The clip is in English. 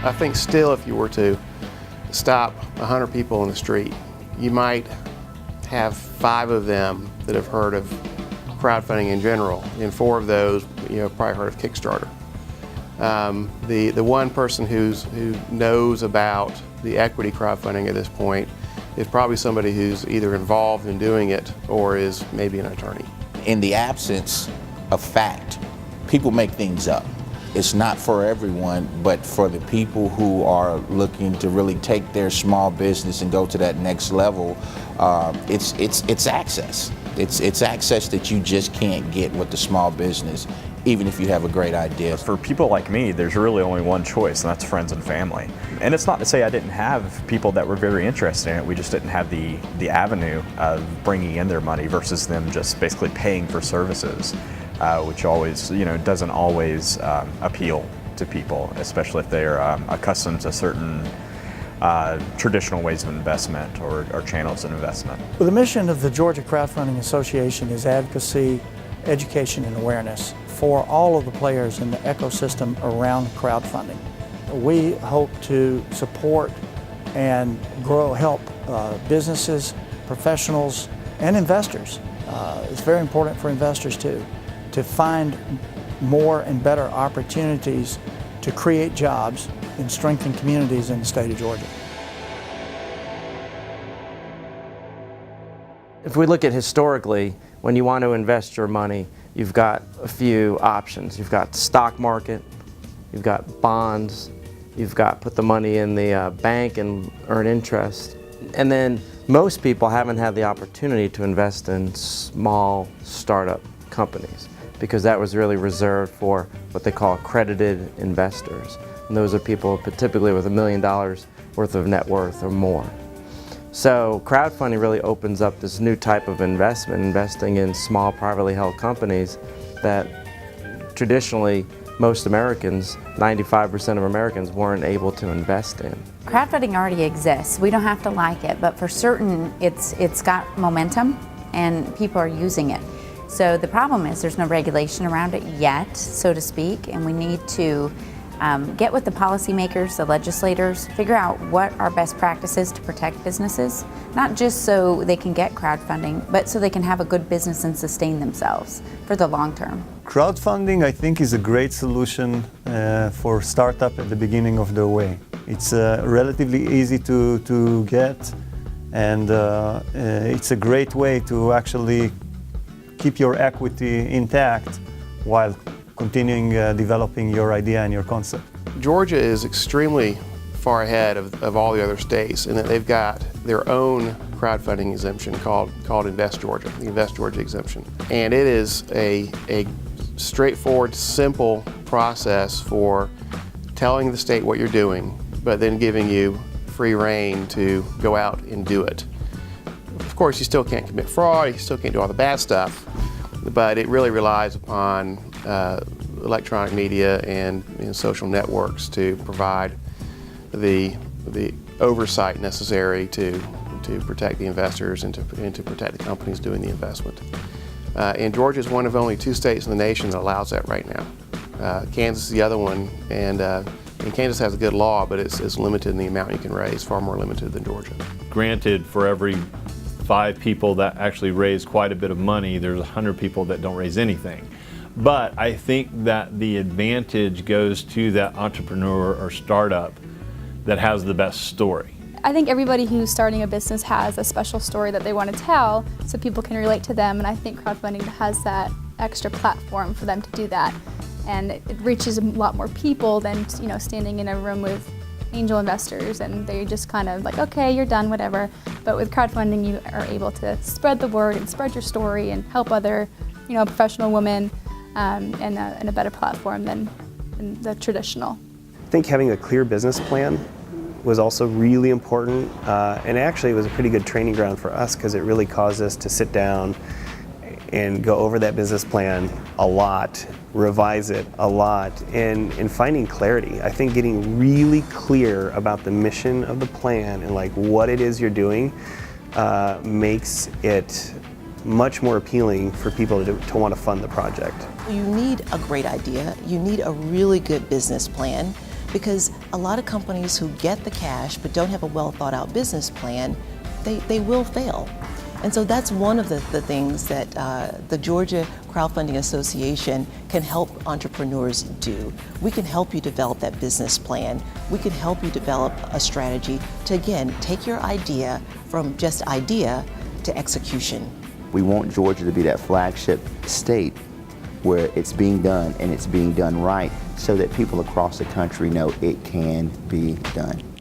I think still if you were to stop 100 people in the street, you might have 5 of them that have heard of crowdfunding in general, and 4 of those probably heard of Kickstarter. The one person who knows about the equity crowdfunding at this point is probably somebody who's either involved in doing it or is maybe an attorney. In the absence of fact, people make things up. It's not for everyone, but for the people who are looking to really take their small business and go to that next level, it's access. It's access that you just can't get with the small business, even if you have a great idea. For people like me, there's really only one choice, and that's friends and family. And it's not to say I didn't have people that were very interested in it, we just didn't have the avenue of bringing in their money versus them just basically paying for services, which always, doesn't always appeal to people, especially if they're accustomed to certain traditional ways of investment or channels of investment. Well, the mission of the Georgia Crowdfunding Association is advocacy, education, and awareness for all of the players in the ecosystem around crowdfunding. We hope to support and help businesses, professionals, and investors. It's very important for investors too, to find more and better opportunities to create jobs and strengthen communities in the state of Georgia. If we look at historically, when you want to invest your money, you've got a few options. You've got the stock market, you've got bonds, you've got put the money in the bank and earn interest. And then most people haven't had the opportunity to invest in small startup companies because that was really reserved for what they call accredited investors. And those are people typically with $1 million worth of net worth or more. So crowdfunding really opens up this new type of investment, investing in small privately held companies that traditionally most Americans, 95% of Americans, weren't able to invest in. Crowdfunding already exists. We don't have to like it, but for certain it's got momentum and people are using it. So the problem is there's no regulation around it yet, so to speak, and we need to get with the policymakers, the legislators, figure out what are best practices to protect businesses, not just so they can get crowdfunding, but so they can have a good business and sustain themselves for the long term. Crowdfunding, I think, is a great solution for startup at the beginning of their way. It's relatively easy to get, and it's a great way to actually keep your equity intact while continuing developing your idea and your concept. Georgia is extremely far ahead of all the other states in that they've got their own crowdfunding exemption called Invest Georgia, the Invest Georgia exemption. And it is a straightforward, simple process for telling the state what you're doing, but then giving you free rein to go out and do it. Of course, you still can't commit fraud, you still can't do all the bad stuff, but it really relies upon electronic media and social networks to provide the oversight necessary to protect the investors and to protect the companies doing the investment. And Georgia is one of only 2 states in the nation that allows that right now. Kansas is the other one, and Kansas has a good law, but it's limited in the amount you can raise, far more limited than Georgia. Granted, for every 5 people that actually raise quite a bit of money, there's 100 people that don't raise anything. But I think that the advantage goes to that entrepreneur or startup that has the best story. I think everybody who's starting a business has a special story that they want to tell so people can relate to them, and I think crowdfunding has that extra platform for them to do that. And it reaches a lot more people than standing in a room with angel investors and they're just kind of like, okay, you're done, whatever. But with crowdfunding, you are able to spread the word and spread your story and help other professional women in a better platform than the traditional. I think having a clear business plan was also really important, and actually it was a pretty good training ground for us because it really caused us to sit down and go over that business plan a lot, revise it a lot, and finding clarity. I think getting really clear about the mission of the plan and like what it is you're doing makes it much more appealing for people to want to fund the project. You need a great idea, you need a really good business plan, because a lot of companies who get the cash but don't have a well thought out business plan, they will fail. And so that's one of the things that the Georgia Crowdfunding Association can help entrepreneurs do. We can help you develop that business plan. We can help you develop a strategy to, again, take your idea from just idea to execution. We want Georgia to be that flagship state where it's being done and it's being done right so that people across the country know it can be done.